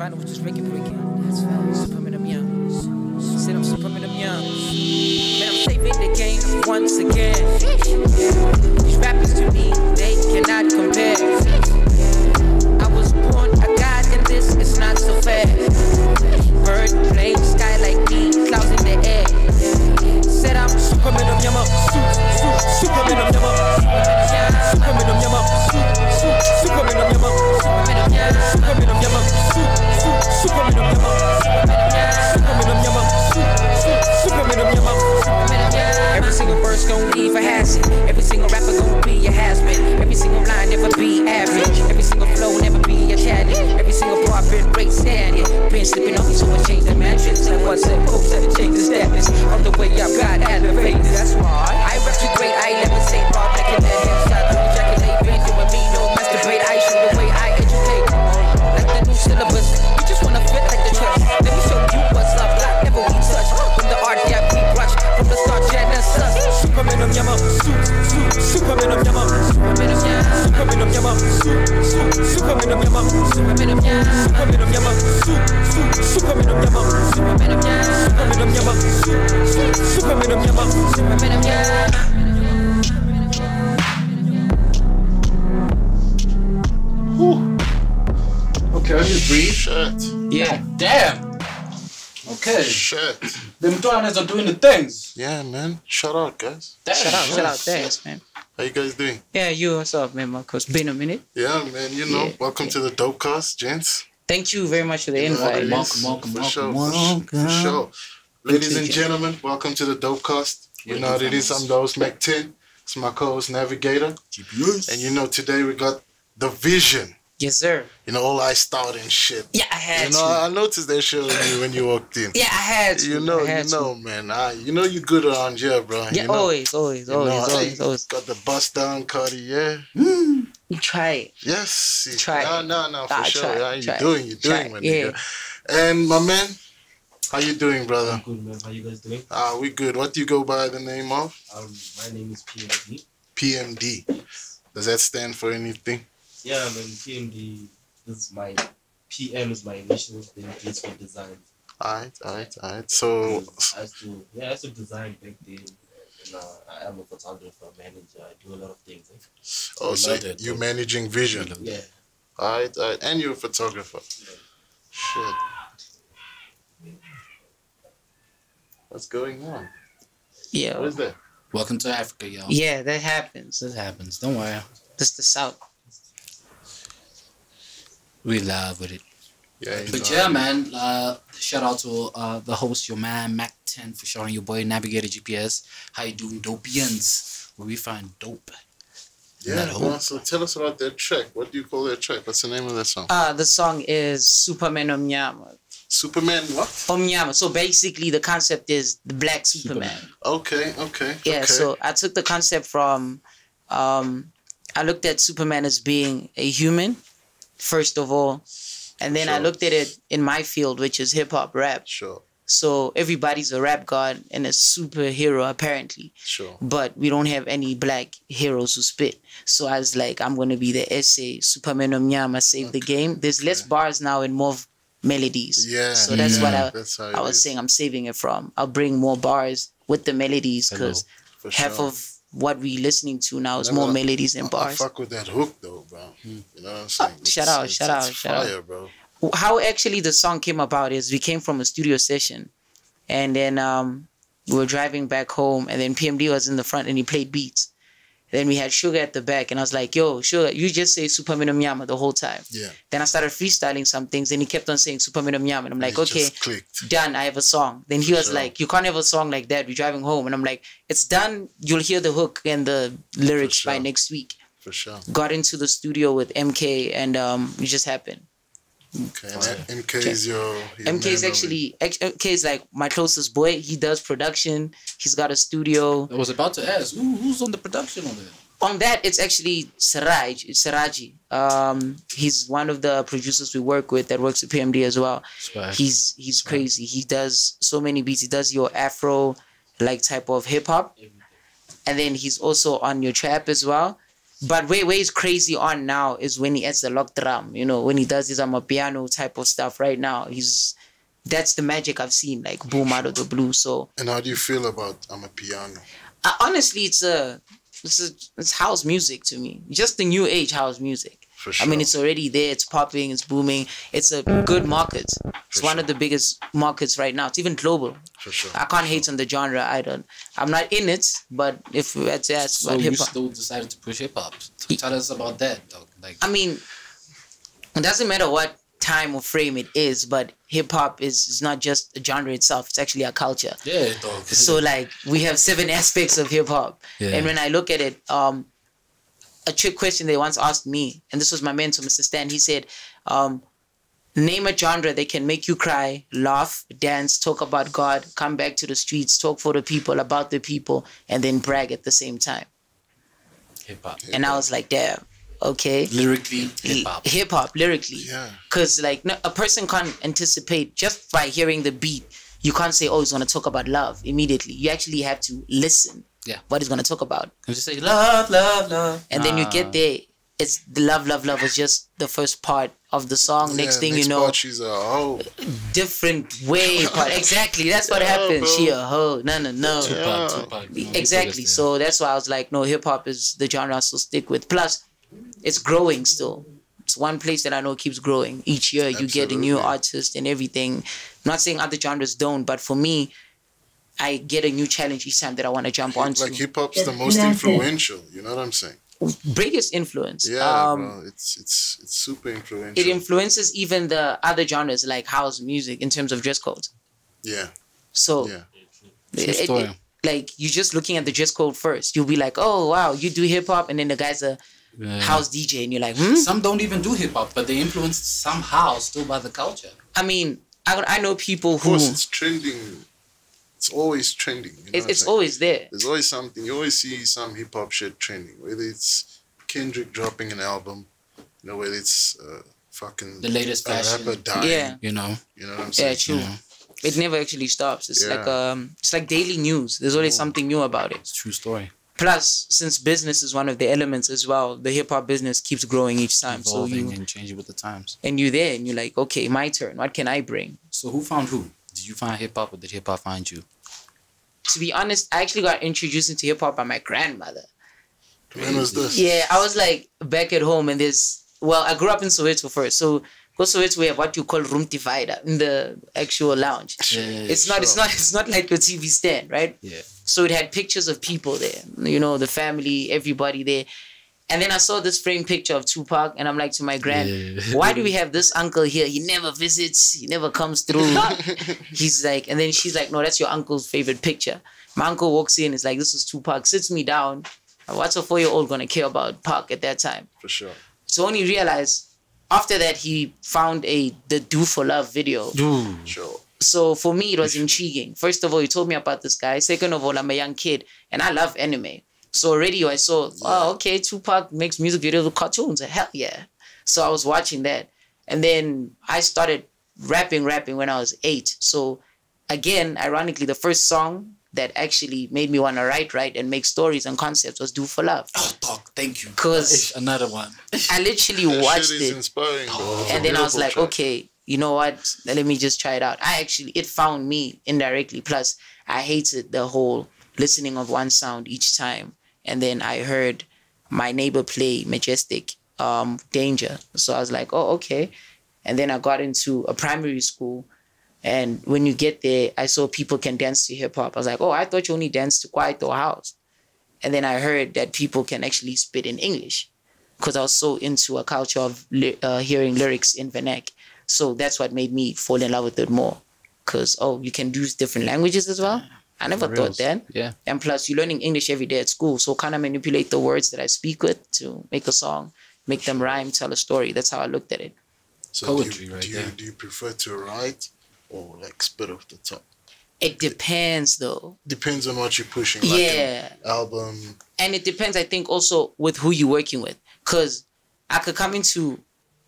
line was just breaking. That's fast. Superman, I'm young. Said I'm Superman, I'm young. Man, I'm saving the game once again. These rappers to me, they cannot compare. I was born a god, and this is not so fair. Bird, plane, sky like me, clouds in the air. Said I'm Superman, I'm young. Superman, I'm young. Superman, I'm young. Superman, I'm young. Superman, I'm young. Superman, I'm young. Superman, I'm young. Superman, I'm young. Every single verse gon' leave a hazard. Every single rapper gon' be a has-been. Every single line never be average. Every single flow never be a talent. Every single part been great standing. Been slipping on me, so I changed the mattress. Like what's it? Hopes that it change the status. On the way up, God elevated. That's why I rap the great. I levitate, far back in the headshot. Ejaculate, been doing me, no masturbate. I show the way I educate. Like the new syllabus, you just wanna fit like the church. Let me show you what's up, like never we touch. From the art gap we brush, from the start jet and sus. Superman, I'm yama, Superman, I'm yama, Superman, I'm yama, Superman, I'm yama, Superman, I'm yama, Superman, I'm yama, Superman, I'm yama, Superman, I'm yama, Superman, I'm yama, Superman, I'm yama, Superman, I'm yama, Superman, I'm yama. Okay, I need to breathe. Shit. Yeah. Damn. Okay. Shit. Them Tuanes are doing the things. Yeah, man. Shout out, guys. Damn. Shout out, thanks, man. How you guys doing? Yeah, you, what's up, man, Marcos? Been a minute. Yeah, man. You know, Yeah, welcome to the Dopecast, gents. Thank you very much for the invite. Welcome. For sure. Ladies and gentlemen, welcome to the Dopecast. You know what it is. I'm the host, Mac 10. It's my co-host, Navigator. GPS. And you know, today we got the Vision. Yes, sir. You know, all iced out and shit. Yeah, I had You know, I noticed that shit when you walked in. Yeah, I had to. You know, man. You know you good around here, bro. Yeah, you know, always. Got the bust down Cartier. You try it. Yes. Try it. No, for sure. Try You're doing, my nigga. And my man, how you doing, brother? I'm good, man. How you guys doing? We good. What do you go by the name of? My name is PMD. PMD. Does that stand for anything? Yeah, man. PMD. This is my PM is my initials. Then D is for design. Alright. So I used to design back then. And, I am a photographer, manager. I do a lot of things. Oh, so you managing Vision? Yeah. Alright. And you're a photographer. Yeah. Shit. What's going on? Yeah. What is that? Welcome to Africa, y'all. Yeah, that happens. This happens. Don't worry. This the South. We live with it. Yeah. But yeah, man. Shout out to the host, your man Mac 10, for showing your boy Navigator GPS. How you doing, Dopians? Where we find dope. Yeah. Well, so tell us about that track. What do you call that track? What's the name of that song? The song is Superman Omnyama. Superman what? Omnyama. So basically the concept is the black Superman. Okay. Yeah, okay. so I took the concept from I looked at Superman as being a human, first of all. And then I looked at it in my field, which is hip-hop rap. Sure. So everybody's a rap god and a superhero, apparently. Sure. But we don't have any black heroes who spit. So I was like, I'm going to be the essay, Superman Omnyama, save the game. There's less bars now and more melodies. Yeah. So that's what I was saying I'm saving it from. I'll bring more bars with the melodies because half of what we listening to now is more melodies and bars. I fuck with that hook though, bro. You know what I'm saying? Shout out. Fire, bro. How actually the song came about is we came from a studio session and then we were driving back home and then PMD was in the front and he played beats. Then we had Sugar at the back and I was like, yo, Sugar, you just say Superman Omnyama the whole time. Yeah. Then I started freestyling some things and he kept on saying Superman Omnyama and I'm like, okay, done, I have a song. Then he was like, you can't have a song like that, we're driving home. And I'm like, it's done, you'll hear the hook and the lyrics by next week. For sure. Got into the studio with MK and it just happened. Okay, and MK is your MK is actually MK is like my closest boy. He does production. He's got a studio. I was about to ask, who's on the production on that? On that, it's actually Siraji. He's one of the producers we work with that works with PMD as well. He's crazy. He does so many beats. He does your Afro like type of hip hop, and then he's also on your trap as well. But where he's crazy on now is when he adds the lock drum, you know, when he does his piano type of stuff right now. That's the magic I've seen, like boom out of the blue. So. And how do you feel about piano? Honestly, it's house music to me. Just the new age house music. For sure. I mean, it's already there. It's popping. It's booming. It's a good market. It's one of the biggest markets right now. It's even global. For sure. I can't hate on the genre. I'm not in it, but if we had to ask about hip hop. So you still decided to push hip hop. Tell us about that, dog. Like, I mean, it doesn't matter what time or frame it is, but hip hop is not just a genre itself. It's actually a culture. Yeah, dog. So like we have 7 aspects of hip hop, and when I look at it, a trick question they once asked me, and this was my mentor, Mr. Stan. He said, name a genre that can make you cry, laugh, dance, talk about God, come back to the streets, talk for the people, about the people, and then brag at the same time. Hip hop. And I was like, damn, okay. Lyrically, hip hop. Hip hop, lyrically. Yeah. Because like a person can't anticipate just by hearing the beat. You can't say, oh, he's going to talk about love immediately. You actually have to listen. Yeah. What he's going to talk about. You just say love, love, love. And then you get there. It's the love is just the first part of the song. Next thing you know, part, she's a hoe. Different way. Part. Exactly. That's what happens. Bro. She a hoe. No. Tupac. Exactly. So that's why I was like, no, hip hop is the genre I still stick with. Plus, it's growing still. It's one place that I know keeps growing. Each year you get a new artist and everything. I'm not saying other genres don't, but for me, I get a new challenge each time that I want to jump onto. Like hip hop's the most influential. You know what I'm saying? Biggest influence. Yeah, bro. It's super influential. It influences even the other genres like house music in terms of dress code. Yeah. So, like you're just looking at the dress code first. You'll be like, oh wow, you do hip hop, and then the guy's a house DJ, and you're like, Some don't even do hip hop, but they influenced somehow still by the culture. I mean, I know people who. Of course, it's trending. It's always trending. You know it's always there. There's always something. You always see some hip hop shit trending. Whether it's Kendrick dropping an album, you know, whether it's fucking the latest fashion, rapper dying. Yeah. You know what I'm saying? Yeah, true. Yeah. It never actually stops. It's like daily news. There's always something new about it. It's a true story. Plus, since business is one of the elements as well, the hip hop business keeps growing each time. Evolving and changing with the times. And you're there, and you're like, okay, my turn. What can I bring? So who found who? Did you find hip hop, or did hip hop find you? To be honest, I actually got introduced into hip hop by my grandmother. When was this? Yeah, I was like back at home, and I grew up in Soweto first. So go Soweto, we have what you call room divider in the actual lounge. Yeah, it's not like your TV stand, right? Yeah. So it had pictures of people there, you know, the family, everybody there. And then I saw this framed picture of Tupac, and I'm like to my grand, why do we have this uncle here? He never visits, he never comes through. He's like, and then she's like, no, that's your uncle's favorite picture. My uncle walks in, is like, this is Tupac, sits me down. What's a 4-year-old gonna care about Pac at that time? For sure. So only realized after that he found the Do for Love video. Sure. So for me, it was intriguing. First of all, he told me about this guy. Second of all, I'm a young kid and I love anime. So already I saw, oh, okay, Tupac makes music videos with cartoons. Hell yeah. So I was watching that. And then I started rapping when I was 8. So again, ironically, the first song that actually made me want to write and make stories and concepts was Do for Love. Oh, dog, thank you. Because another one. I literally watched shit is it. Inspiring, bro. And then I was like, okay, you know what? Let me just try it out. It found me indirectly. Plus, I hated the whole listening of one sound each time. And then I heard my neighbor play Majestic Danger. So I was like, oh, okay. And then I got into a primary school. And when you get there, I saw people can dance to hip hop. I was like, oh, I thought you only danced to quiet or house. And then I heard that people can actually spit in English because I was so into a culture of hearing lyrics in vernac. So that's what made me fall in love with it more. Because, oh, you can use different languages as well. I never thought that. Yeah. And plus, you're learning English every day at school. So kind of manipulate the words that I speak with to make a song, make them rhyme, tell a story. That's how I looked at it. So poetry do you prefer to write or like spit off the top? It depends though. Depends on what you're pushing. Like yeah. An album. And it depends, I think, also with who you're working with. Because I could come into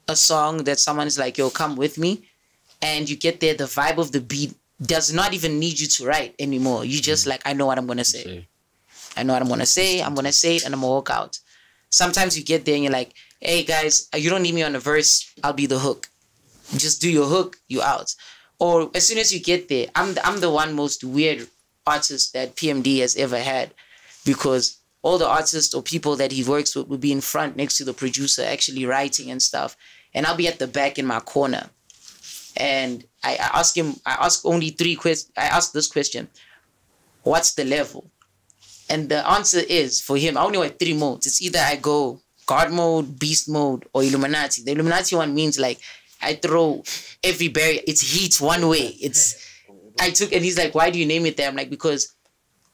a song that someone is like, yo, come with me. And you get there, the vibe of the beat does not even need you to write anymore. You just like, I know what I'm going to say. I know what I'm going to say. I'm going to say it and I'm going to walk out. sometimes you get there and you're like, hey guys, you don't need me on the verse, I'll be the hook. Just do your hook, you out. Or as soon as you get there, I'm the one most weird artist that PMD has ever had, because all the artists or people that he works with will be in front next to the producer actually writing and stuff, and I'll be at the back in my corner. And I ask this question: what's the level? And the answer is, for him, I only know 3 modes. It's either I go God mode, beast mode, or Illuminati. The Illuminati one means like I throw every barrier. It's heat one way. And he's like, why do you name it that? I'm like, because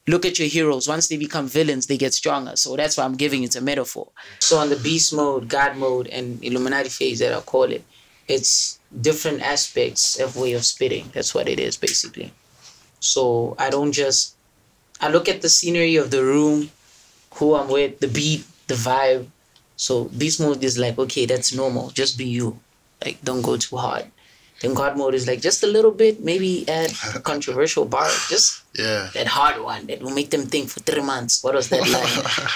look at your heroes. Once they become villains, they get stronger. So that's why I'm giving it a metaphor. So on the beast mode, God mode, and Illuminati phase that I call it, it's different aspects of way of spitting. That's what it is, basically. So I look at the scenery of the room, who I'm with, the beat, the vibe. So beast mode is like, okay, that's normal. Just be you. Like, don't go too hard. Then God mode is like, just a little bit, maybe add controversial bar. Just that hard one that will make them think for 3 months. What was that line?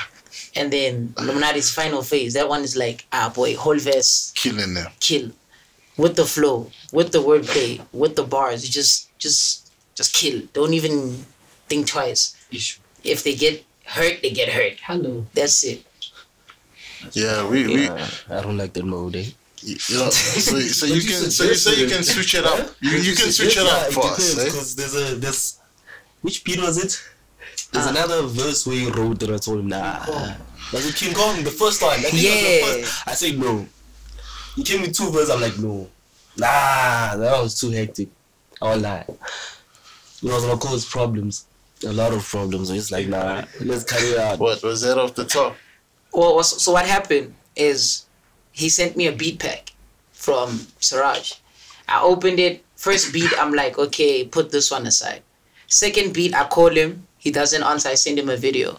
And then Illuminati's final phase. That one is like, boy, whole verse. Killing them. Kill. With the flow, with the wordplay, with the bars. You just kill. Don't even think twice. If they get hurt, they get hurt. Hello. That's it. Yeah, I don't like that mode, eh? You know, so you can switch it up. You can switch it up for us, eh? Because there's which beat was it? There's another verse where he wrote that I told him, nah. Was it King Kong? The first time. I think it was the first. I said no. He gave me 2 verses. I'm like, no. Nah, that was too hectic. I won't lie. It was gonna cause problems. A lot of problems. So it's like, nah, let's carry it out. What was that off the top? Well, so what happened is he sent me a beat pack from Siraj. I opened it. First beat, I'm like, okay, put this one aside. Second beat, I call him. He doesn't answer. I send him a video.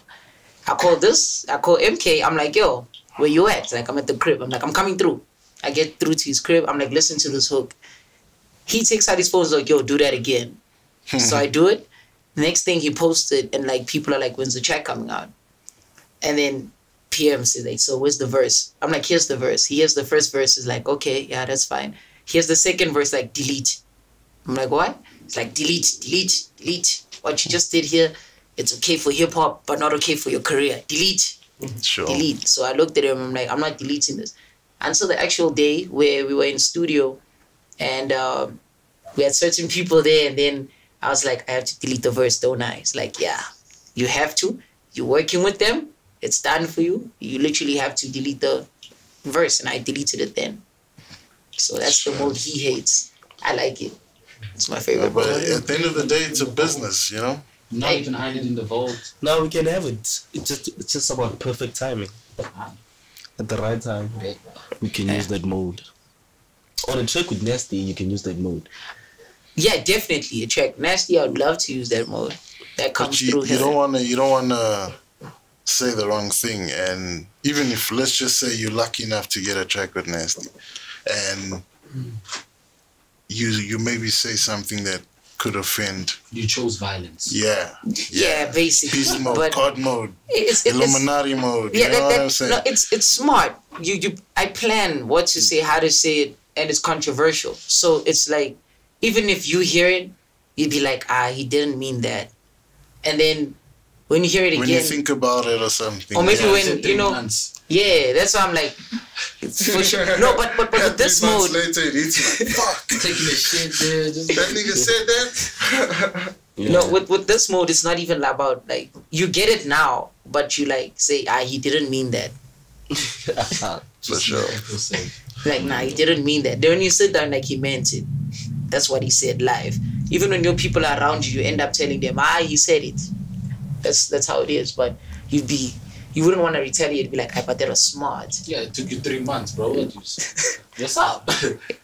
I call MK. I'm like, yo, where you at? Like, I'm at the crib. I'm like, I'm coming through. I get through to his crib. I'm like, listen to this hook. He takes out his phone. He's like, yo, do that again. So I do it. Next thing he posted, and like people are like, when's the track coming out? And then PM says, like, so where's the verse? I'm like, here's the verse. He hears the first verse. Is like, okay, yeah, that's fine. Here's the second verse, like, delete. I'm like, what? It's like, delete, delete, delete. What you just did here, it's okay for hip hop, but not okay for your career. Delete. Sure. Delete. So I looked at him. I'm like, I'm not deleting this. Until the actual day where we were in studio, and we had certain people there, and then I was like, I have to delete the verse, don't I? It's like, yeah, you have to. You're working with them. It's done for you. You literally have to delete the verse, and I deleted it then. So that's the mode he hates. I like it. It's my favorite. But at the end of the day, it's a business, you know. Not even hide it in the vault. No, we can have it. It's just about perfect timing. At the right time, we can use that mode. On a track with Nasty, you can use that mode. Yeah, definitely a track. Nasty, I'd love to use that mode. That comes through. You don't wanna say the wrong thing, and even if, let's just say, you're lucky enough to get a track with Nasty, and you maybe say something that could offend. You chose violence. Yeah, basically. Beast mode, but God mode, Illuminati mode. Yeah, you know what I'm saying? No, it's smart. I plan what to say, how to say it, and it's controversial. So it's like, even if you hear it, you'd be like, he didn't mean that. And then when you hear it again, when you think about it or something, or maybe when you know, that's why I'm like, for sure. No, but with this 3 months mode, later, it's like, fuck, Taking a shit there. that nigga said that. no, with this mode, it's not even about like you get it now, but you like say, he didn't mean that. For sure. Like, nah, he didn't mean that. Then when you sit down, like, he meant it. That's what he said live. Even when your people are around you, you end up telling them, he said it. That's how it is. But you wouldn't want to retaliate, be like, but they were smart. Yeah, it took you 3 months, bro. What's up?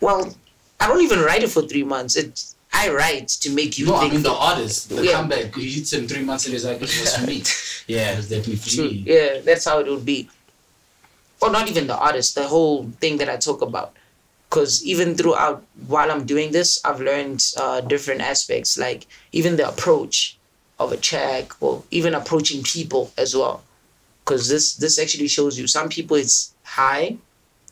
Well, I don't even write it for 3 months. I write to make you think. I mean the artist, the comeback. He hits him 3 months and he's like, it was for me. Yeah, it was definitely for me. Yeah, that's how it would be. Or not even the artist, the whole thing that I talk about. Because even throughout, while I'm doing this, I've learned different aspects, like even the approach of a track, or even approaching people as well. because this actually shows you. Some people it's hi,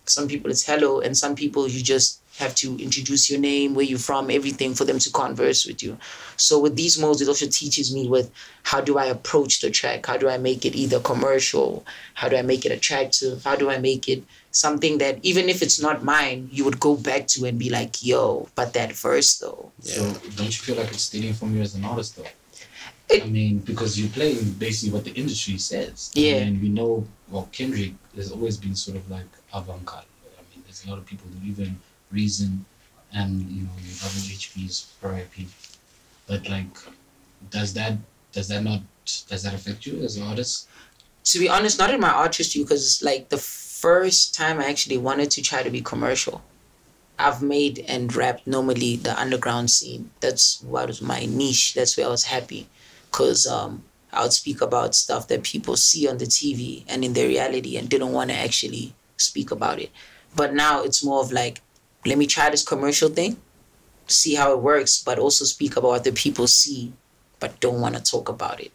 some people it's hello, and some people you just have to introduce your name, where you're from, everything for them to converse with you. So with these modes, it also teaches me with how do I approach the track? How do I make it either commercial? How do I make it attractive? How do I make it something that even if it's not mine, you would go back to and be like, yo, but that verse though. So don't you feel like it's stealing from you as an artist though? It, I mean, because you're playing basically what the industry says. Yeah. And we know, well, Kendrick has always been sort of like avant-garde. I mean, there's a lot of people who even Reason and, you know, your double HPs per IP. But like, does that affect you as an artist? to be honest, not in my artistry, because like the first time I actually wanted to try to be commercial, I've made and rapped normally the underground scene. That's what was my niche. That's where I was happy, because I would speak about stuff that people see on the TV and in their reality and didn't want to actually speak about it. But now it's more of like, let me try this commercial thing, see how it works, but also speak about what the people see but don't want to talk about it.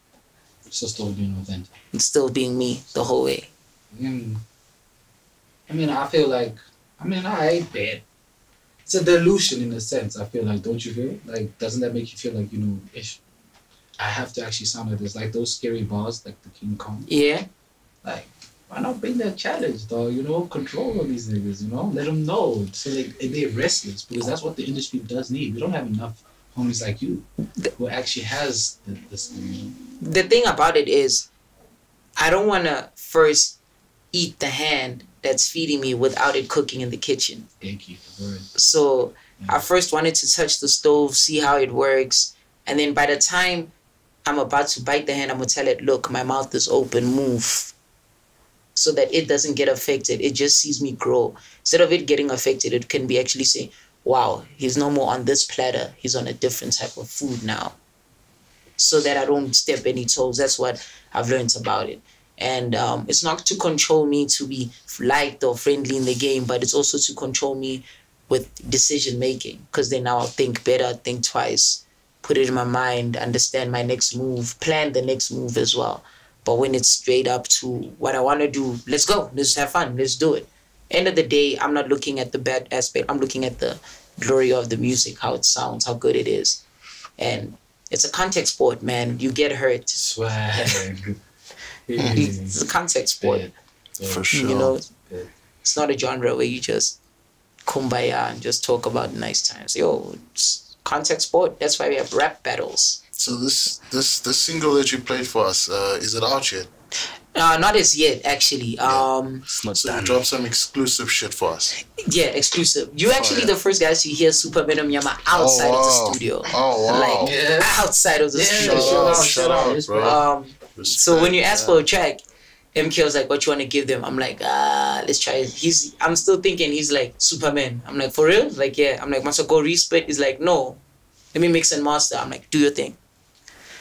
So still being authentic. And still being me the whole way. I mean, I feel like, I ain't bad. It's a delusion in a sense, I feel like, don't you feel? Like, doesn't that make you feel like, you know, I have to actually sound like this? Like those scary bars, like the King Kong. Yeah. Like, why not bring that challenge, though? You know, control of these niggas, you know? Let them know. So they're restless, because that's what the industry does need. We don't have enough homies like you who actually has this, you know? The thing about it is, I don't want to first eat the hand that's feeding me without it cooking in the kitchen. So I first wanted to touch the stove, see how it works. And then by the time I'm about to bite the hand, I'm going to tell it, look, my mouth is open, move. So that it doesn't get affected. It just sees me grow. Instead of it getting affected, it can be actually saying, wow, he's no more on this platter. He's on a different type of food now. So that I don't step any toes. That's what I've learned about it. And it's not to control me to be liked or friendly in the game, but it's also to control me with decision making. Because then now I'll think better, think twice, put it in my mind, understand my next move, plan the next move as well. But when it's straight up to what I want to do, let's go, let's have fun, let's do it. End of the day, I'm not looking at the bad aspect. I'm looking at the glory of the music, how it sounds, how good it is. And it's a contact sport, man. You get hurt. Swag. It's a contact sport. For sure. You know, it's not a genre where you just kumbaya and just talk about nice times. Yo, it's contact sport. That's why we have rap battles. So this single that you played for us, is it out yet? Not as yet, actually. It's not So done. you dropped some exclusive shit for us. Yeah, exclusive. You actually the first guys to hear Super Yama outside of the studio. Oh, wow. Like, outside of the studio. Shout out, bro. So when you ask for a track, MK was like, what you want to give them? I'm like, let's try it. I'm still thinking he's like Superman. I'm like, for real? Like, yeah. I'm like, must I go resplit? He's like, no. Let me mix and master. I'm like, do your thing.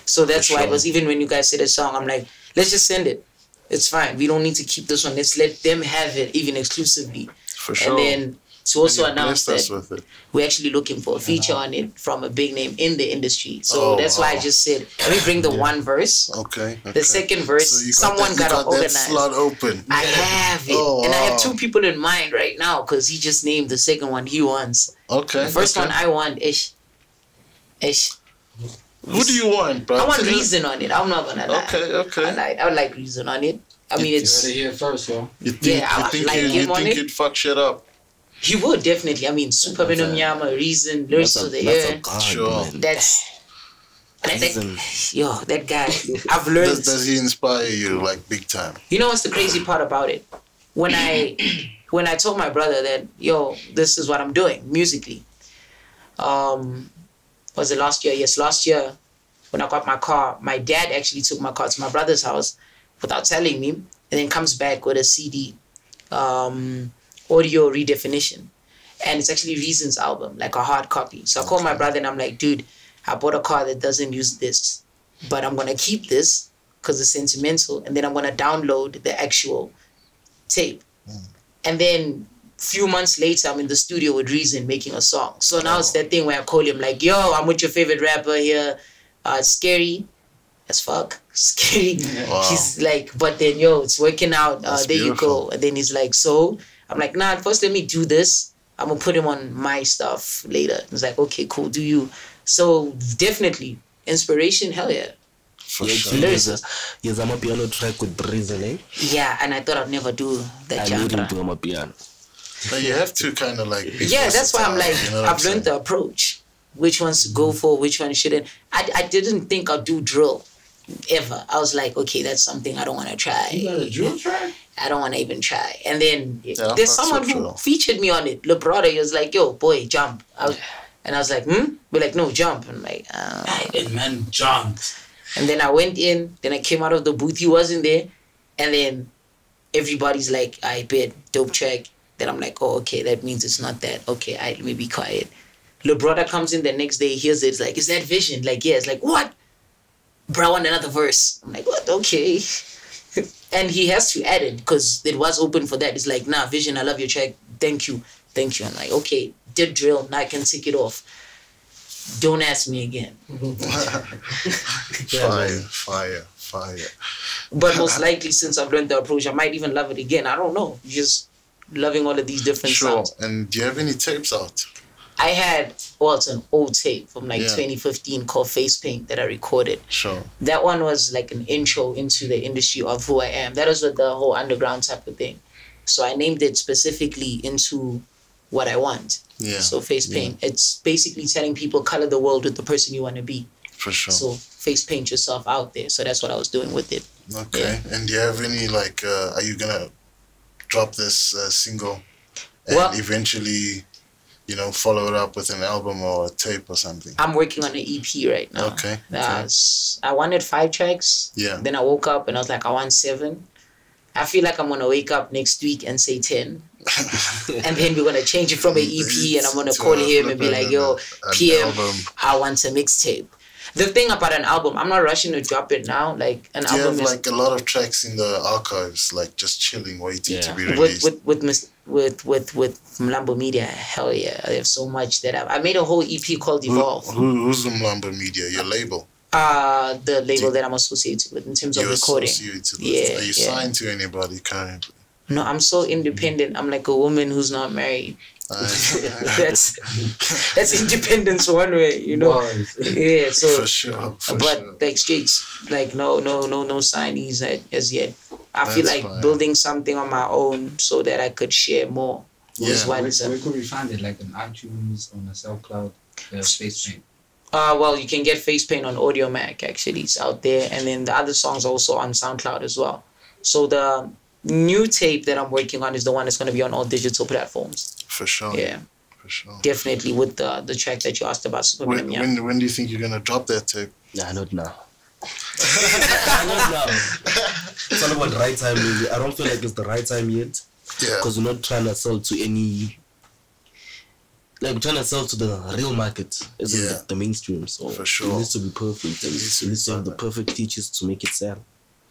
So that's why it was, even when you guys said a song, I'm like, let's just send it. It's fine. We don't need to keep this one. Let's let them have it, even exclusively. For sure. And then to also announce blessed us that with it. we're actually looking for a feature on it from a big name in the industry. So that's why I just said, let me bring the one verse. Okay. The second verse, So you someone got to that organize. slot open. I have it. Oh, and I wow. have two people in mind right now, because he just named the second one he wants. Okay. The first one I want Ish. Who do you want, bro? I want Reason on it. I'm not going to lie. Okay. I would like Reason on it. I mean, You it's... heard it here first, yo. You think, I like him on it. you'd fuck shit up? He would, definitely. I mean, Super Yama, Reason, Lyrics to the That's a Air. god, Sure. man. That's... Reason. Yo, that guy. I've learned... Does he inspire you, like, big time? You know what's the crazy part about it? When I told my brother that, yo, this is what I'm doing musically. Was it last year? Yes, last year when I got my car, my dad actually took my car to my brother's house without telling me, and then comes back with a CD, audio redefinition. And it's actually Reason's album, like a hard copy. So I called my brother and I'm like, dude, I bought a car that doesn't use this, but I'm going to keep this because it's sentimental, and then I'm going to download the actual tape. And then few months later, I'm in the studio with Reason making a song. So now it's that thing where I call him like, yo, I'm with your favorite rapper here. It's Scary. as fuck, scary. Wow. He's like, but then yo, it's working out. That's There beautiful. you go. And then he's like, so I'm like, nah, first let me do this. I'm gonna put him on my stuff later. He's like, okay, cool, do you? So definitely inspiration, hell yeah. For Yeah, sure. yes, I'm a piano track with Brazil, eh? Yeah, and I thought I'd never do that I need genre. to do my piano. But you have to kind of like be Yeah, that's why I'm like, versatile, you know what I've I'm learned the approach. Which ones to go for, which one shouldn't. I didn't think I'd do drill ever. I was like, okay, that's something I don't want to try. You got a drill track? I don't want to even try. And then Yeah, there's that's someone so who true. featured me on it. LeBrother, he was like, yo, boy, jump. And I was like, We're like, no, jump. I'm like, And man jumped. And then I went in, then I came out of the booth, he wasn't there. And then everybody's like, I bet, dope track. Then I'm like, oh, okay, that means it's not that. Okay, let me be quiet. LeBrother comes in the next day, hears it, it's like, is that Vision? Like, yeah, it's like, what? Bro, I want another verse. I'm like, what? Okay. And he has to add it because it was open for that. It's like, nah, Vision, I love your track. Thank you. Thank you. I'm like, okay, did drill, now I can take it off. Don't ask me again. Fire. But most likely, since I've learned the approach, I might even love it again. I don't know. Just loving all of these different Sure. sounds. And do you have any tapes out? I had, well, it's an old tape from like Yeah. 2015 called Face Paint that I recorded. Sure. That one was like an intro into the industry of who I am. That was with the whole underground type of thing. So I named it specifically into what I want. Yeah. So Face Paint, it's basically telling people color the world with the person you want to be. For sure. So face paint yourself out there. So that's what I was doing with it. Okay. And do you have any like? Are you gonna drop this single and Well- eventually, you know, follow it up with an album or a tape or something? I'm working on an EP right now. Okay. I wanted 5 tracks. Yeah. Then I woke up and I was like, I want 7. I feel like I'm gonna wake up next week and say 10. And then we're gonna change it from an EP and I'm gonna call him and be like, yo, PM, album. I want a mixtape. The thing about an album, I'm not rushing to drop it now. Like an Do you album have is like a lot of tracks in the archives, like just chilling, waiting to be with released? with Mlambo Media. Hell yeah, I have so much that I made a whole EP called Evolve. Who's the Mlambo Media? Your label? The label that I'm associated with in terms of You're recording. associated with. Yeah, Are you yeah. signed to anybody currently? No, I'm so independent. I'm like a woman who's not married. That's independence one way, you know. Yeah, so For sure. like straight, like no signees as yet. I feel That's like fine. building something on my own so that I could share more. Yeah. Where could we find it? Like on iTunes, on a SoundCloud, Face Paint. Well, you can get Face Paint on Audio Mac, actually. It's out there. And then the other songs are also on SoundCloud as well. So the new tape that I'm working on is the one that's going to be on all digital platforms. For sure. Yeah, For sure. definitely with the track that you asked about. When do you think you're gonna drop that tape? Nah, not now. Not now. It's all about the right time, really. I don't feel like it's the right time yet. Yeah. Because we're not trying to sell to any... Like, we're trying to sell to the real market, isn't Yeah. the mainstream. So For sure. it needs to be perfect. And needs it to needs to have the perfect. perfect features to make it sell.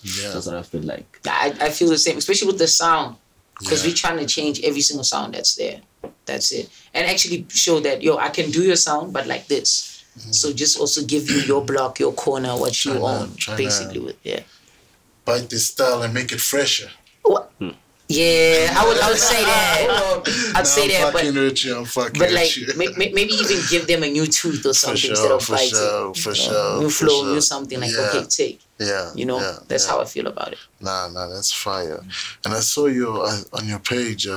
Yeah. That's what I feel like. I feel the same, especially with the sound. Because Yeah. we're trying to change every single sound that's there. That's it. And actually show that, yo, I can do your sound, but like this. So just also give you your block, your corner, what you own, Tryna- basically. With Bite this style and make it fresher. What? Yeah, I would say that. I'd say that, I'm fucking with you. I'm fucking but with like you. maybe even give them a new tooth or something instead of fighting. For sure. New for flow, sure. new something like Yeah. okay, take. Yeah. You know, yeah, that's yeah. how I feel about it. Nah, that's fire. And I saw you on your page.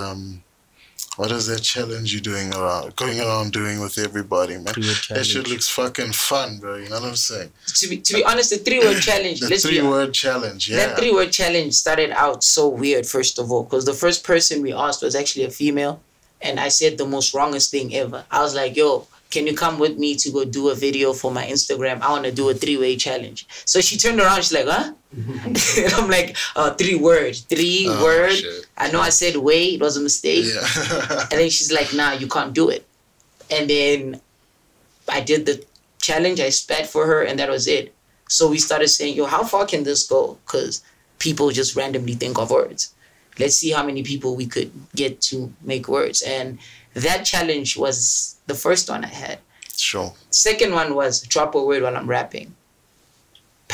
What is that challenge you going around doing with everybody, man? Three-word That shit challenge. looks fucking fun, bro. You know what I'm saying? To be honest, the 3-word challenge. The let's be 3-word challenge, yeah. That 3-word challenge started out so weird, first of all, because the first person we asked was actually a female, and I said the most wrongest thing ever. I was like, yo, can you come with me to go do a video for my Instagram? I want to do a 3-way challenge. So she turned around, she's like, huh? And I'm like, 3 words. 3 word. Shit. I know I said way, it was a mistake. Yeah. And then she's like, nah, you can't do it. And then I did the challenge, I spat for her, and that was it. So we started saying, yo, how far can this go? Because people just randomly think of words. Let's see how many people we could get to make words. And that challenge was the first one I had. Sure. Second one was drop a word while I'm rapping.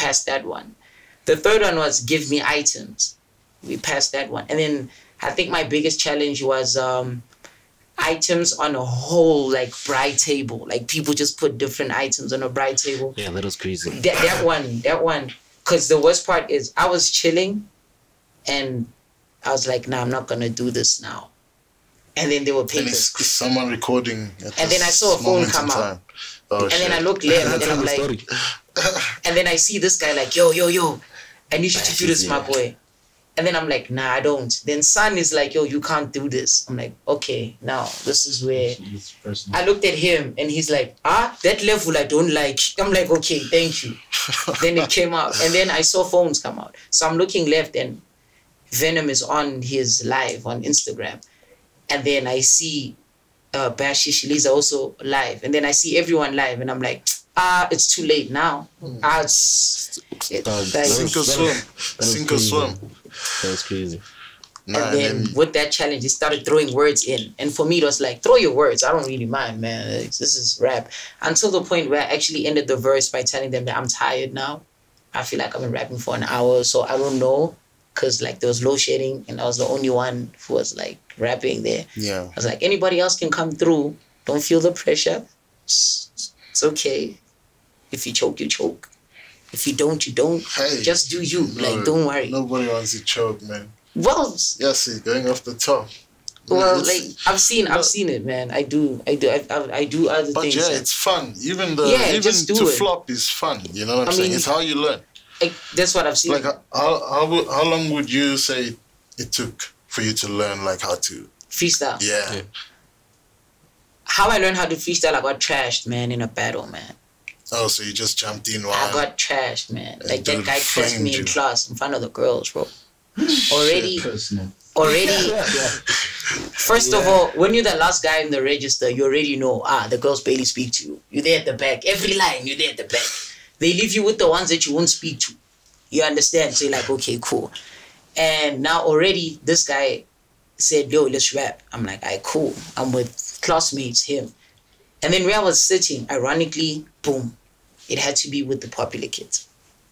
passed that one. The third one was give me items. We passed that one. And then I think my biggest challenge was items on a whole like bride table. Like people just put different items on a bride table. Yeah, that was crazy. That one. Because the worst part is I was chilling and I was like, nah, I'm not going to do this now. And then they were papers. And is someone recording at and then I saw a phone come out. Oh, and shit. then I looked left and I'm like, and then I see this guy like, yo, I need you to do this, my boy. And then I'm like, nah, I don't. Then son is like, yo, you can't do this. I'm like, okay, now this is where I looked at him and he's like, that level I don't like. I'm like, okay, thank you. Then it came out and then I saw phones come out. So I'm looking left and Venom is on his live on Instagram. And then I see Bashish Liza also live. And then I see everyone live and I'm like, it's too late now. Sink or swim. Sink or swim. That was crazy. And then with that challenge, he started throwing words in. And for me, it was like, throw your words. I don't really mind, man. This is rap. Until the point where I actually ended the verse by telling them that I'm tired now. I feel like I've been rapping for an hour, so I don't know. Because like there was load shedding and I was the only one who was like rapping there. Yeah. I was like, anybody else can come through. Don't feel the pressure. It's okay. If you choke, you choke. If you don't, you don't. Hey, just do you. Like, don't worry. Nobody wants to choke, man. Well, yeah, see, going off the top. Well, like I've seen it, man. I do other but things. Yeah, it's fun. Even to flop is fun. You know what I'm saying? It's how you learn. That's what I've seen. Like, how long would you say it took for you to learn like how to freestyle? Yeah. How I learned how to freestyle, I got trashed, man, in a battle, man. Oh, so you just jumped in one. I got trashed, man. Like that guy trashed me in class in front of the girls, bro. Already. First of all, when you're the last guy in the register, you already know, the girls barely speak to you. You're there at the back. Every line, you're there at the back. They leave you with the ones that you won't speak to. You understand? So you're like, okay, cool. And now already this guy said, yo, let's rap. I'm like, alright, cool. I'm with classmates, him. And then where I was sitting, ironically, boom, it had to be with the popular kids.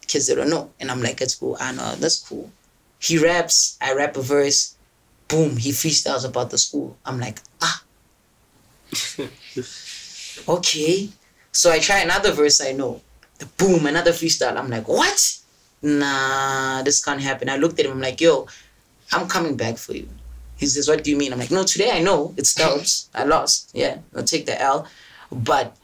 Kids that don't know. And I'm like, that's cool. I know, that's cool. He raps, I rap a verse, boom, he freestyles about the school. I'm like, okay. So I try another verse I know. Boom, another freestyle. I'm like, what? Nah, this can't happen. I looked at him, I'm like, yo, I'm coming back for you. He says, what do you mean? I'm like, no, today I know it stops. I lost. Yeah, I'll take the L. But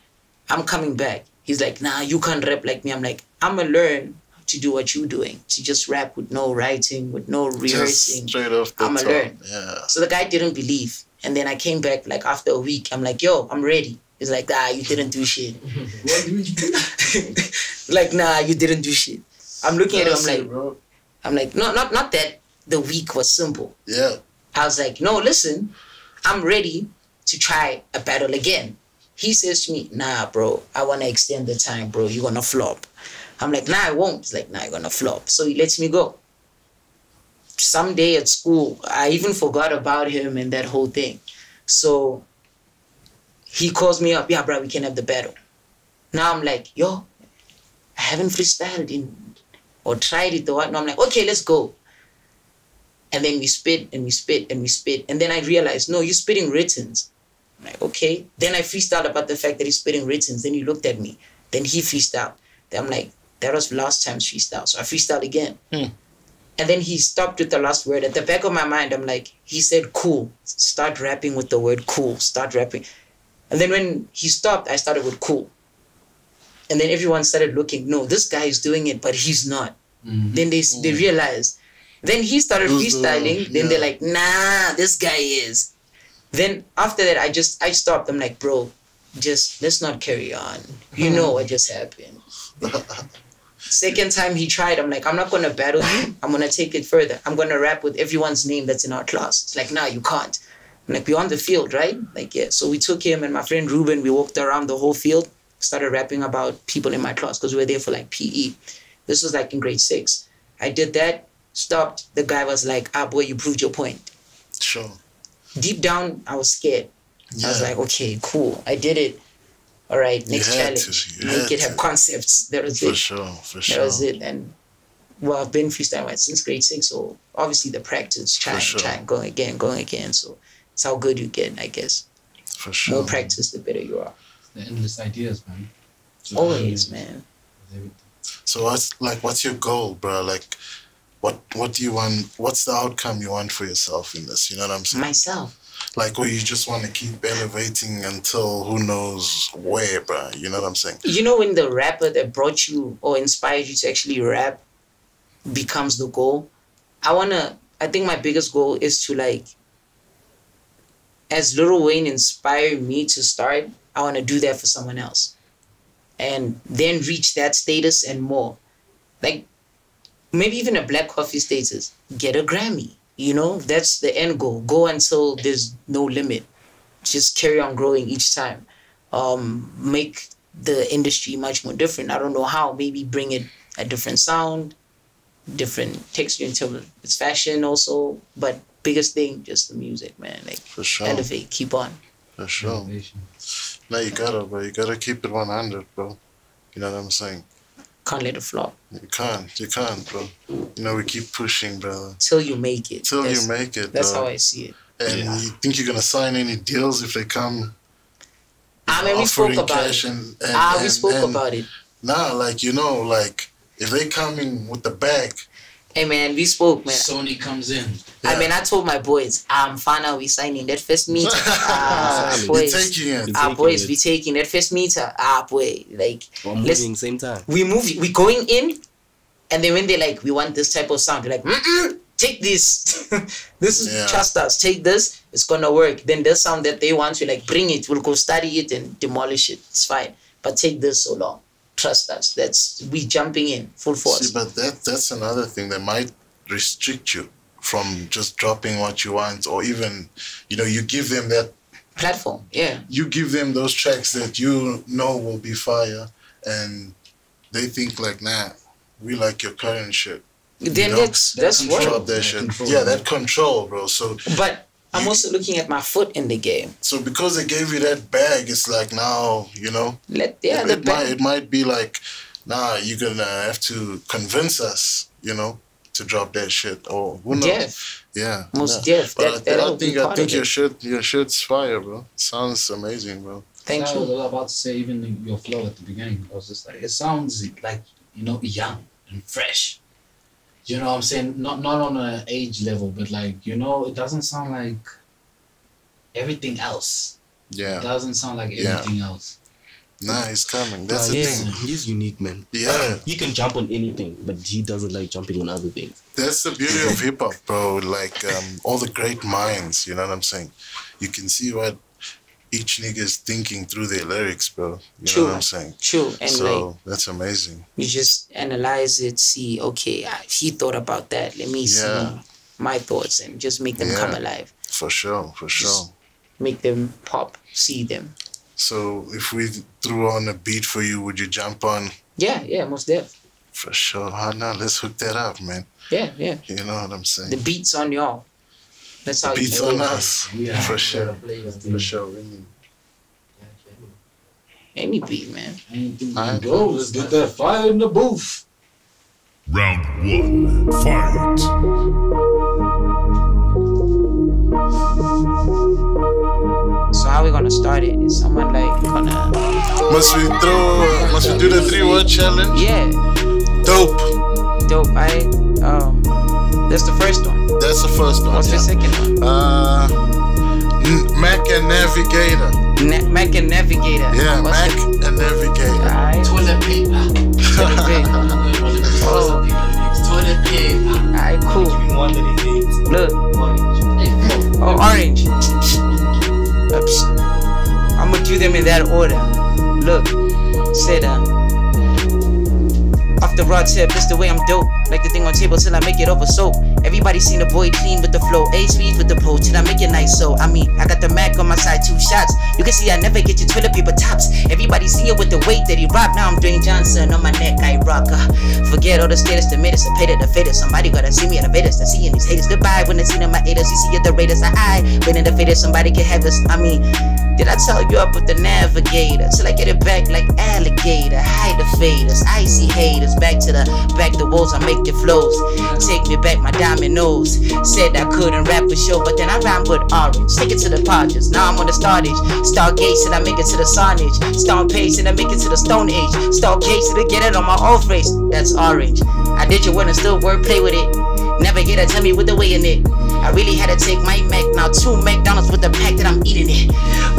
I'm coming back. He's like, nah, you can't rap like me. I'm like, I'm going to learn to do what you're doing. To just rap with no writing, with no rehearsing. Just straight off the I'm going to learn. Yeah. So the guy didn't believe. And then I came back like after a week. I'm like, yo, I'm ready. He's like, you didn't do shit. Like, nah, you didn't do shit. I'm looking at him, I'm like, no, not that the week was simple. Yeah. I was like, no, listen, I'm ready to try a battle again. He says to me, nah, bro, I want to extend the time, bro. You're going to flop. I'm like, nah, I won't. He's like, nah, you're going to flop. So he lets me go. Someday at school, I even forgot about him and that whole thing. So he calls me up, yeah, bro, we can have the battle. Now I'm like, yo, I haven't freestyled or tried it or what. No, I'm like, okay, let's go. And then we spit and we spit and we spit. And then I realized, no, you're spitting writtens. I'm like, okay. Then I freestyled about the fact that he's spitting writtens. Then he looked at me. Then he freestyled. Then I'm like, that was last time's freestyle. So I freestyled again. And then he stopped with the last word. At the back of my mind, I'm like, he said, cool. Start rapping with the word cool. Start rapping. And then when he stopped, I started with cool. And then everyone started looking, no, this guy is doing it, but he's not. Then they realized. Then he started freestyling. Then they're like, nah, this guy is. Then after that, I stopped. I'm like, bro, just let's not carry on. You know what just happened. Second time he tried, I'm like, I'm not going to battle you. I'm going to take it further. I'm going to rap with everyone's name that's in our class. It's like, nah, you can't. I'm like, we're on the field, right? Like, yeah. So we took him and my friend Ruben. We walked around the whole field, started rapping about people in my class because we were there for like PE. This was like in grade 6. I did that, stopped. The guy was like, boy, you proved your point. Sure. Deep down, I was scared. I was like, okay, cool. I did it. all right, next challenge. Make it have concepts. That was it. For sure. That was it. And well, I've been freestyling since grade 6, so obviously the practice, trying, going again. So it's how good you get, I guess. For sure. More practice, the better you are. The endless ideas, man. Always, man. So what's your goal, bro? Like, what do you want? What's the outcome you want for yourself in this? You know what I'm saying? Myself. Like, or you just want to keep elevating until who knows where, bro? You know what I'm saying? You know when the rapper that brought you or inspired you to actually rap becomes the goal? I think my biggest goal is to, like, as Lil Wayne inspired me to start, I want to do that for someone else. And then reach that status and more. Like, maybe even a Black Coffee status. Get a Grammy. You know, that's the end goal. Go until there's no limit. Just carry on growing each time. Make the industry much more different. I don't know how. Maybe bring it a different sound, different texture in terms of its fashion also. But biggest thing, just the music, man. Like, for sure. Elevate, keep on. For sure. No, you gotta, bro. You gotta keep it 100, bro. You know what I'm saying? Can't let it flop. You can't, bro. You know, we keep pushing, brother. Till you make it. You make it, That's bro. how I see it. And you think you're gonna sign any deals if they come? I mean, we spoke about it. We spoke about it. Nah, like, you know, like, if they coming with the bag. Hey, man, we spoke, man. Sony comes in. Yeah. I mean, I told my boys, fine, we signing that first meter. Boys, boys, we taking that first meter. Boy, like, we're moving same time. We going in, and then when they like, we want this type of sound, they're like, take this. This is trust us. Take this. It's gonna work. Then the sound that they want, we like bring it. We'll go study it and demolish it. It's fine. But take this so long. Trust us. We jumping in full force. See, but that's another thing that might restrict you from just dropping what you want, or even, you know, you give them that platform. Yeah. You give them those tracks that you know will be fire, and they think like, nah, we like your current shit. Then that's what. Drop that shit. Yeah, that control, bro. So. But I'm also looking at my foot in the game. So because they gave you that bag, it's like now, you know, it might be like, nah, you're gonna have to convince us, you know, to drop that shit, or who knows? Yeah, most deaf. But I think your shit's fire, bro. Sounds amazing, bro. Thank you. I was about to say, even your flow at the beginning, I was just like, it sounds like, you know, young and fresh. You know what I'm saying? Not on an age level, but like, you know, it doesn't sound like everything else. Yeah. It doesn't sound like everything else. Nah, he's coming. That's the thing. He's unique, man. Yeah. He can jump on anything, but he doesn't like jumping on other things. That's the beauty of hip hop, bro. Like, all the great minds, you know what I'm saying? You can see what each nigga is thinking through their lyrics, bro. You know what I'm saying? True. And so like, that's amazing. You just analyze it, see, okay, he thought about that. Let me see my thoughts and just make them come alive. For sure, for sure. Just make them pop, see them. So if we threw on a beat for you, would you jump on? Yeah, most def. For sure. Let's hook that up, man. Yeah. You know what I'm saying? The beat's on y'all. That's how beats on us. Yeah. For sure. For sure. Any beat, man. Anything go. Let's get that fire in the booth. Round 1, fight. So how we gonna start it? Is someone like gonna? Must we do the 3-word challenge? Yeah. Dope. That's the first one. That's the first one. What's the second one? Mac and Navigator. Mac and Navigator. Yeah, Mac and Navigator. Alright. Toilet paper. Toilet paper. Alright, cool. Look. Oh, orange. Oops. I'm gonna do them in that order. Look. Sit off the raw tip, this the way I'm dope. Like the thing on table till I make it over soap. Everybody seen the boy clean with the flow. A-speed with the pole till I make it nice. So, I mean, I got the Mac on my side, 2 shots. You can see I never get your toilet paper tops. Everybody see it with the weight that he rocked. Now I'm Dwayne Johnson on my neck, I rock. Forget all the status, the minutes, the pay to the fittest. Somebody gotta see me at the Vegas. The seeing these haters goodbye when it's seen in my haters. You see at the Raiders, I waiting to fade it, somebody can have us. I mean, did I tell you up with the navigator? Till I get it back like alligator. Hide the faders, I see haters. Back to the walls, I make the flows. Take me back, my diamond nose. Said I couldn't rap for sure, but then I rhyme with orange. Stick it to the Padres, now I'm on the Stardust. Stargaze and I make it to the Sonage. Stone pace and I make it to the Stone Age. Stargaze and I get it on my old phrase. That's orange. I did your word and still wordplay with it. Never get a tell me with the way in it. I really had to take my Mac, now 2 McDonald's with the pack that I'm eating it.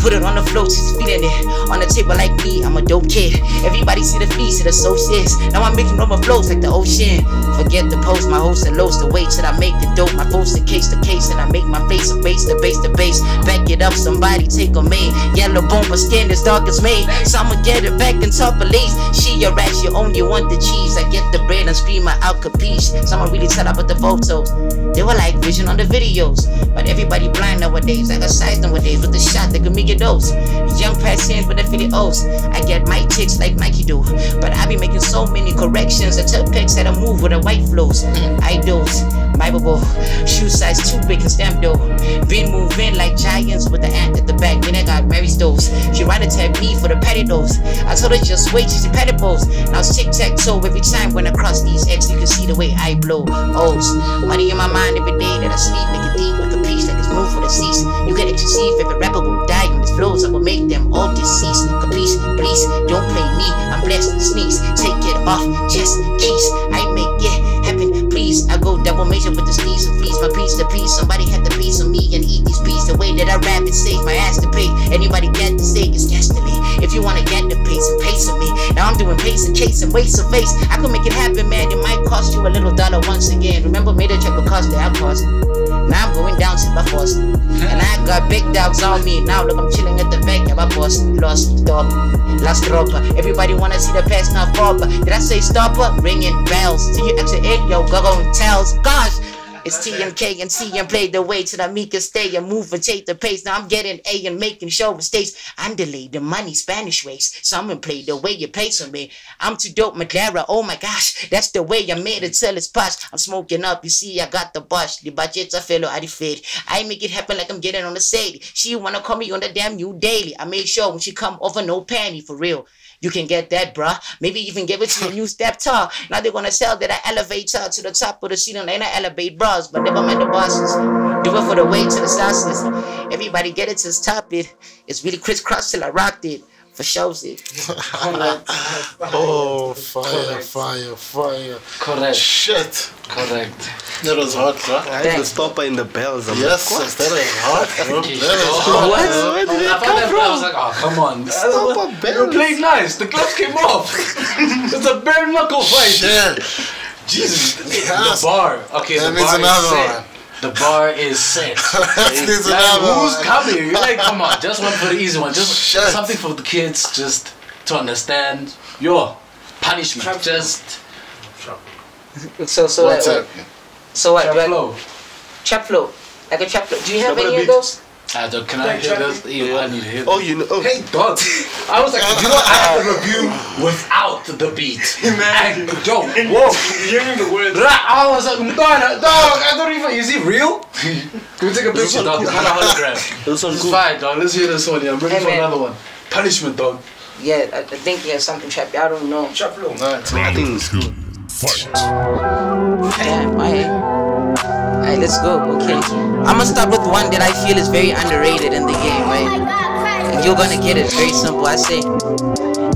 Put it on the floor, just feeding it. On the table like me, I'm a dope kid. Everybody see the feast, the associates. Now I'm making over flows like the ocean. Forget the post, my host and lows, the weight till I make the dope. My post the case, and I make my face erase the base. Back it up, somebody take a man. Yellow bone, but skin as dark as me. So I'ma get it back and top police. She your ass, you only want the cheese. I get the bread and scream out capiche. Someone really set up with the photos. They were like vision on the videos, but everybody blind nowadays. I got size nowadays with the shot that can make your dose. Young passing with the videos. I get my ticks like Nike do, but I be making so many corrections. I tell pics that I move with the white flows. I dose, my bubble, shoe size too big and stamp though. Been moving like giants with the ant at the back. Then I got Mary Stoves. She ride a tap me for the patty dose. I told her just wait, she's patty pose. Now it's tic-tac-toe every time when I cross these X. You can see the way I blow. O's, money in my mind every day that I sleep. Make it deep like a piece, like it's moved for the seas. You can exceive, every rapper will die on his flows. I will make them all deceased. Capiche, please, don't play me. I'm blessed, sneeze, take it off, just keys. I make it happen, please. I go double major with the steez and fleas. My piece to piece, somebody had to piece of me and eat these peas. The way that I rap, it saves my ass to pay. Anybody get to say it's destiny. If you wanna get the pace and pace of me, now I'm doing pace and chase and waste of face. I could make it happen, man. It might cost you a little dollar once again. Remember, made a check because they have cost. Now I'm going down to my force, and I got big dogs on me. Now look, I'm chilling at the back. Yeah, my boss lost dog, last dropper. Everybody wanna see the past, not proper. Did I say stopper? Ringing bells. Till you exit it, yo, go and tells. Gosh. It's TMK and C and play the way till I make it stay and move and take the pace. Now I'm getting A and making show mistakes. I'm delayed the money Spanish ways. Someone play the way you pay for me. I'm too dope, Madeira. Oh my gosh, that's the way I made it till it's posh. I'm smoking up, you see, I got the bush. The budget's a fellow at the fed. I make it happen like I'm getting on the Sadie. She wanna call me on the damn new daily. I made sure when she come over, no panty for real. You can get that, bruh. Maybe even give it to a new step tall. Now they're gonna sell that I elevate her to the top of the ceiling. Ain't I elevate bras, but never mind the bosses. Do it for the way to the sauces. Everybody get it to the top it. It's really crisscross till I rocked it. For shows it. Oh, fire. Correct. Shit. Correct. That was hot, bro. I had the stopper in the bells. I'm yes, like, that was hot, bro. That was hot. hot. Where did it I come from? I was like, oh, come on. Stopper bells. You played nice. The gloves came off. It's a bare knuckle fight. Shit. Jesus. The bar. Okay, that the bar another is set. one. The bar is set. Like, who's coming? You're like, come on, just one for the easy one. Just something for the kids, just to understand your punishment. Just so what's what? happening? So what? trap flow. Trap flow, like a trap flow. Do you have Double any beat. of those? Can I hear this? I need to hear this. Oh, you know. Oh. Hey, dog. I was like, you know, I have a review without the beat. Man, yo, whoa. Hearing the words. I was like, dog, I don't even. Is he real? Can we take a picture, dog? It's not a hologram. This one's It's cool. fine, dog. Let's hear this one. Yeah, I'm ready for another one. Punishment, dog. Yeah, I think he has something trap. I don't know. Trap flow. I think it's cool. Damn, alright, let's go. Okay, I'm gonna start with one that I feel is very underrated in the game, right? And you're gonna get it. Very simple. I say,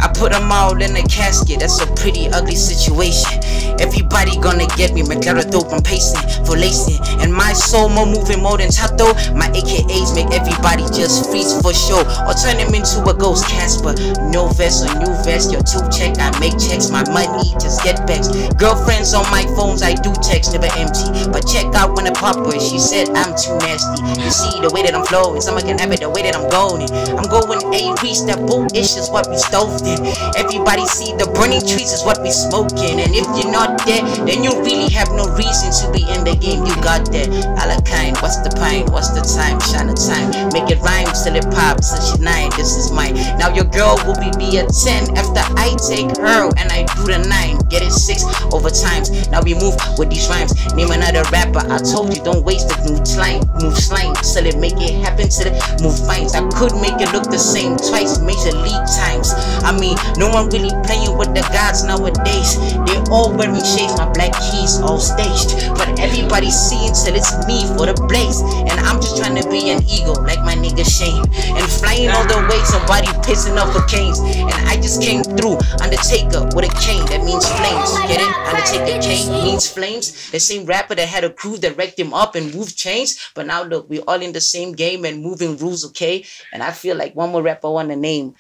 I put them all in a casket. That's a pretty ugly situation. Everybody gonna get me. McLaren dope, I'm pacing for lacing. And my soul more moving more than Tato. My AKAs make everybody just freeze for sure. Or turn him into a ghost Casper. No vest or new vest. Your tube check, I make checks. My money just get backs. Girlfriends on my phones, I do text, never empty. But check out when I pop her. She said I'm too nasty. You see the way that I'm flowing. Someone can have it the way that I'm going. I'm going A reach that bullish is what we stove. then everybody see the burning trees is what we smoking. And if you're not there, then you really have no reason to be in the game. You got that Alakine, what's the pine, what's the time, shine the time, make it rhyme till it pops. So she's 9, this is mine. Now your girl will be a 10 after I take her and I do the 9, get it 6 over times. Now we move with these rhymes. Name another rapper. I told you don't waste it. Move slime, till it make it happen, till it move fines. I could make it look the same twice, major league times. I mean, no one really playing with the gods nowadays. They're all wearing shades, my black keys all staged, but everybody seeing till it's me for the blaze. And I'm just trying to be an eagle like my nigga Shane, and flying all the way, somebody pissing off for canes. And I just came through, Undertaker with a cane, that means flames. Get it? Undertaker cane means flames. The same rapper that had a crew that wrecked him up and moved chains. But now look, we're all in the same game and moving rules, okay? And I feel like one more rapper I want to name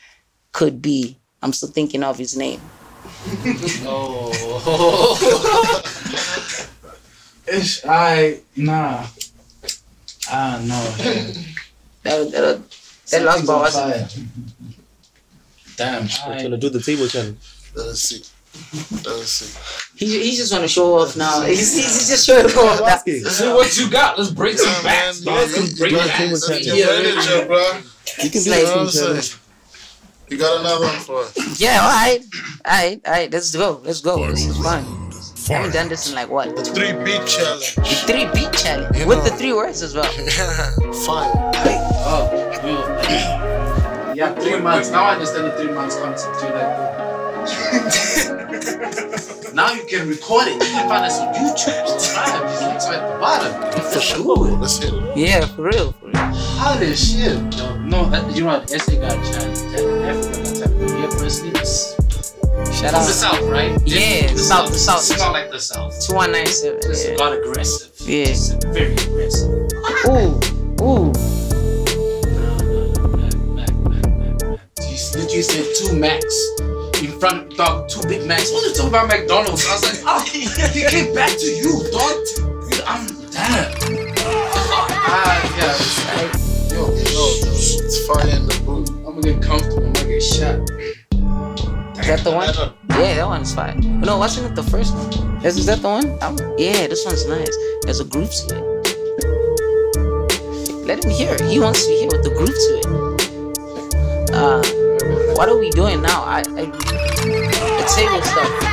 could be, I'm still thinking of his name. Oh. Nah. No. That last bar was Damn. I'm trying to do the table challenge. Let's see. He just want to show off now. He's just showing off now. So what you got? Let's break some backs. Let's break backs. Yeah, bro. You can do You got another one for us? Yeah, alright. Let's go. This is fun. I haven't done this in like what? The 3-beat challenge. The 3-beat challenge. With the 3 words as well. Fine. Yeah, 3 months. Now I understand the 3 months concept. You're like, now you can record it. You can find us on YouTube. Subscribe. These links are at the bottom. For sure. Let's hit it. Yeah, for real. How this shit? No, you know what? SA got challenged. Africa got challenged. Yeah, personally. Shout out. From the South, right? Yeah, the South. It's not like the South. 2197. It's got aggressive. Yeah. It's very aggressive. Ooh. Mac. You literally said 2 Macs. In front, dog, 2 Big Macs. What are you talking about McDonald's? I was like, oh, he came back to you, dog. I'm damn. Yeah. Yo, it's fire in the booth. I'm gonna get comfortable. I'm gonna get shot. Is that the one? Yeah, that one's fine. No, wasn't it the first one? Is that the one? Yeah, this one's nice. There's a groove to it. Let him hear it. He wants to hear with the groove to it. What are we doing now? The table stuff.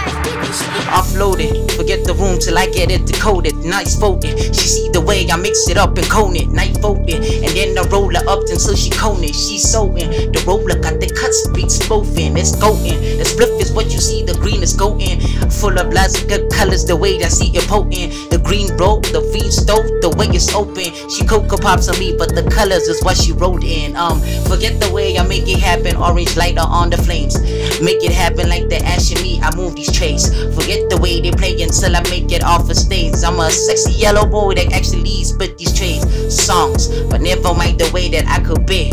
Offload it, forget the room till I get it decoded. Nice folded, she see the way I mix it up and cone it. Night folded, and then I roll her up until she cone it. She's sewing, the roller got the cuts, beats bothing. It's going, the spliff is what you see, the green is going. Full of lots of good colors, the way I see it potent. The green roll, the V stove, the way it's open. She Cocoa Pops on me, but the colors is what she wrote in. Forget the way I make it happen, orange lighter on the flames. Make it happen like the ash in me, I move these trays. Forget the way they play until I make it off of stage. I'm a sexy yellow boy that actually spit these trades songs, but never mind the way that I could be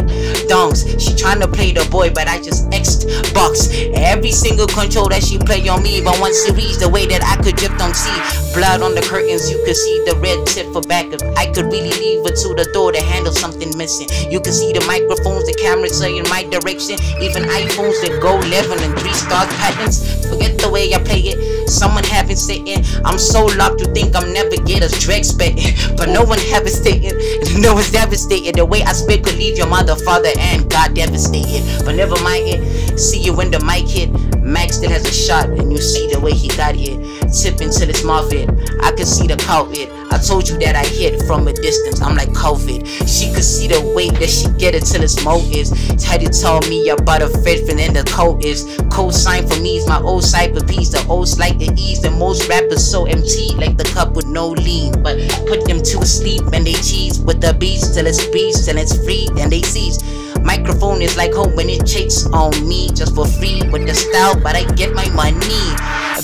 dongs. She tryna play the boy, but I just X'd box every single control that she play on me. But one series, the way that I could drift on see blood on the curtains, you could see the red tip for backup. I could really leave her to the door to handle something missing. You can see the microphones, the cameras are in my direction. Even iPhones that go 11 and 3-star patterns. Forget the way I play it. Someone haven't sitting. I'm so locked you think I'm never get us drag spitting, but no one haven't stated. No one's devastated. The way I spit could leave your mother, father, and God devastated. But never mind it. See you when the mic hit. Max still has a shot, and you see the way he got hit. Tipping till it's Marvin. I could see the COVID. I told you that I hit from a distance. I'm like COVID. She could see the way that she get it till it's Mo is. Had to tell me about a friend and the code is. Code sign for me is my old cyber piece. The old's like the ease. The most rappers so empty like the cup with no lean. But put them to sleep and they cheese with the beats till it's beast and it's free and they seize. Microphone is like home when it checks on me just for free with the style, but I get my money.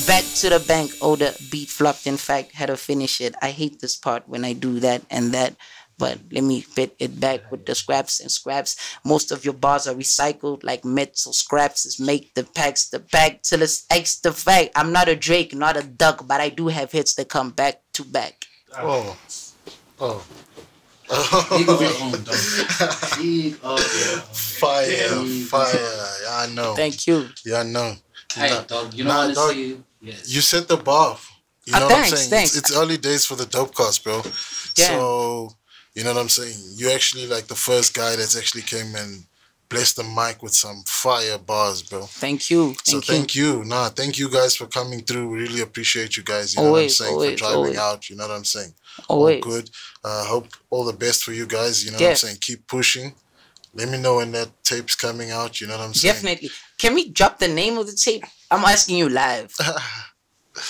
Back to the bank, oh the beat flopped, in fact, had to finish it. I hate this part when I do that and that, but let me fit it back with the scraps and scraps. Most of your bars are recycled like metal scraps. Is make the packs the bag till it's X the fact. I'm not a Drake, not a Duck, but I do have hits that come back to back. Oh. League of your own, dog. League of your own. Fire. Yeah, I know. Thank you. Yeah, I know. Hey, dog, you know, honestly, yes. You set the bar. You know what I'm saying? Thanks. It's early days for the dope cast, bro. Yeah. So, you know what I'm saying? You actually like the first guy that's actually came and blessed the mic with some fire bars, bro. Thank you. Thank you. Thank you guys for coming through. We really appreciate you guys. You know what I'm saying? For driving out. You know what I'm saying? Always. All good. Hope all the best for you guys. You know what I'm saying? Keep pushing. Let me know when that tape's coming out. You know what I'm saying? Definitely. Can we drop the name of the tape? I'm asking you live.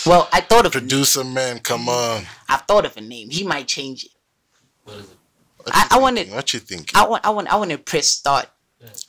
Well, I thought of producer man. Come on. I thought of a name. He might change it. What is it? What you thinking? I want to press start.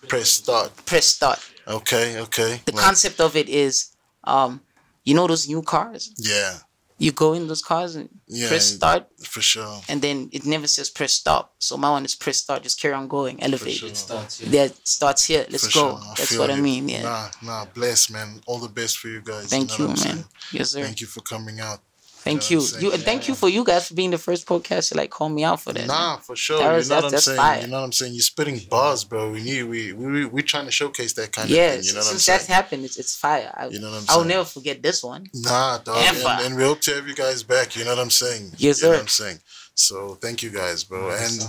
Press start. Press start. Okay. The concept of it is, you know those new cars? Yeah. You go in those cars and press start. For sure. And then it never says press stop. So my one is press start. Just carry on going. Elevate. Sure. It starts here. Yeah, it starts here. Let's go. Sure. That's what I mean. Yeah. Bless, man. All the best for you guys. Thank you, man. Yes, sir. Thank you for coming out. Thank you. Thank you for you guys for being the first podcast to like call me out for that. For sure. You know what I'm saying? Fire. You know what I'm saying? You're spitting bars, bro. We're trying to showcase that kind of thing. You know what I'm saying? Since that's happened, it's fire. You know what I'm saying? I'll never forget this one. Dog. And we hope to have you guys back. You know what I'm saying? Yes, sir. You know what I'm saying? So thank you guys, bro. And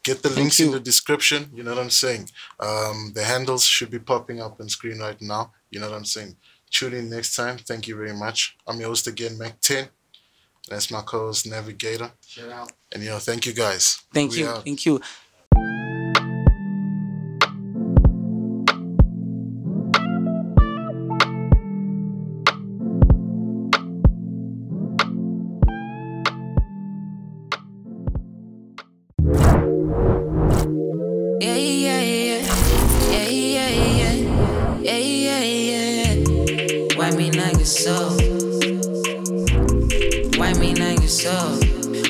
get the links in the description. You know what I'm saying? The handles should be popping up on screen right now. You know what I'm saying? Tune in next time. Thank you very much. I'm your host again, Mac 10. That's my co-host, Navigator. Shout out. And thank you guys. Thank you. Thank you.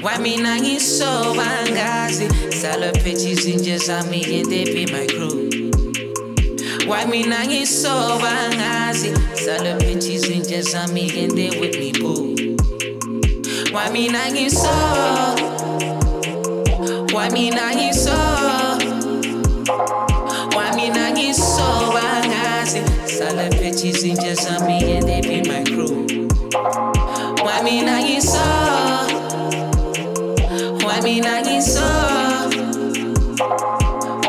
Why me nangi so bangazi? Sala pitches in just me and they be my crew. Why me nangi so bangazi? Sala pitches in just me and they with me boo. Why me nangi so? Why me nangi so? Why me nangi so bangazi? Sala pitches in just me and they be my crew. Why me nangi so? Why me nangi so?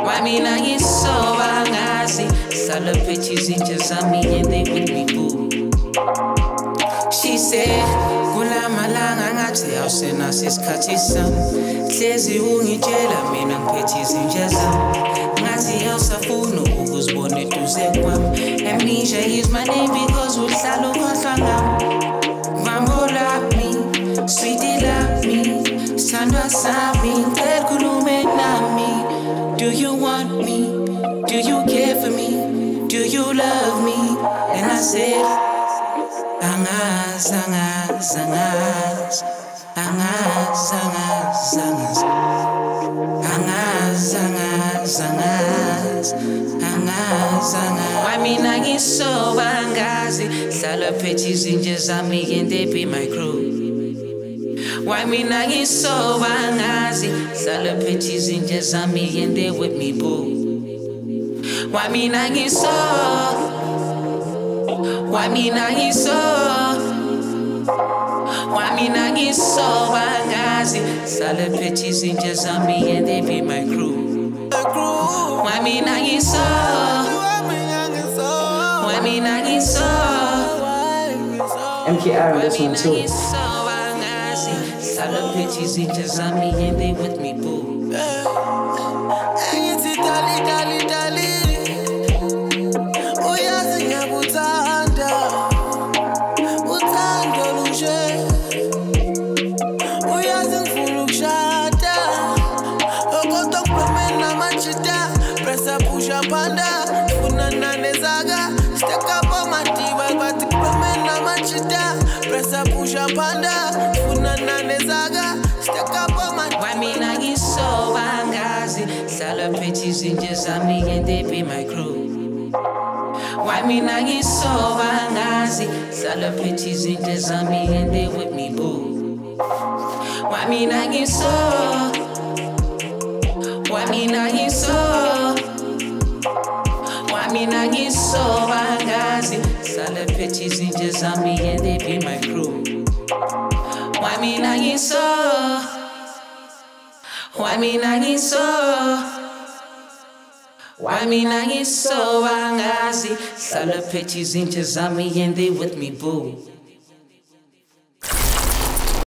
Why me nangi so bangazi? Sala bitches in just me and they with me boo. She said, Kula malanga ngathi awusena sisikhathi sami. Hlezi ungitshela mina ngiphethe injaza. Ngathi awusafuna ukuzibona eduze kwami. Amnesia is my name because uhlala ukhohlwa ngami. Mambo love me, sweetie love me. Sandra Sabin, Kulume Nami. Do you want me? Do you care for me? Do you love me? And I said, Angas, Angas, Angas, Angas, Angas, Angas, Angas, Angas, Angas, Angas, Angas. Why me nangi so bangazi? Sala pitches in just me and they be my crew. Why me nangi so bangazi? Sala pitches in just me and they with me boo. Why me nangi so? Why me nangi so? Why me nangi so bangazi? Sala pitches in just me and they be my crew. Why me nangi so? Why me nangi so? MKR on this one too. Sala bitches in just me and they with me boo. Dali. Uyazi ngiyakutanda. Uthando lushe. Uyazi ngifuna ukushada. Okodwa kuphumena machita. Pressa pusha panda. Funa nanezaga. Stack up on my diva but kuphumena machita. Pressa pusha panda. Why me nangi so bangazi? Sala pitches in just me and they be my crew. Why me nangi so bangazi? Sala pitches in just me and they with me boo. Why me nangi so? Why me nangi so? pitches in just on me and they be my crew. Why me nangin so? Why me nangin so? Why me nangin so? Angazi. Sala pitches in just on me and they with me boo.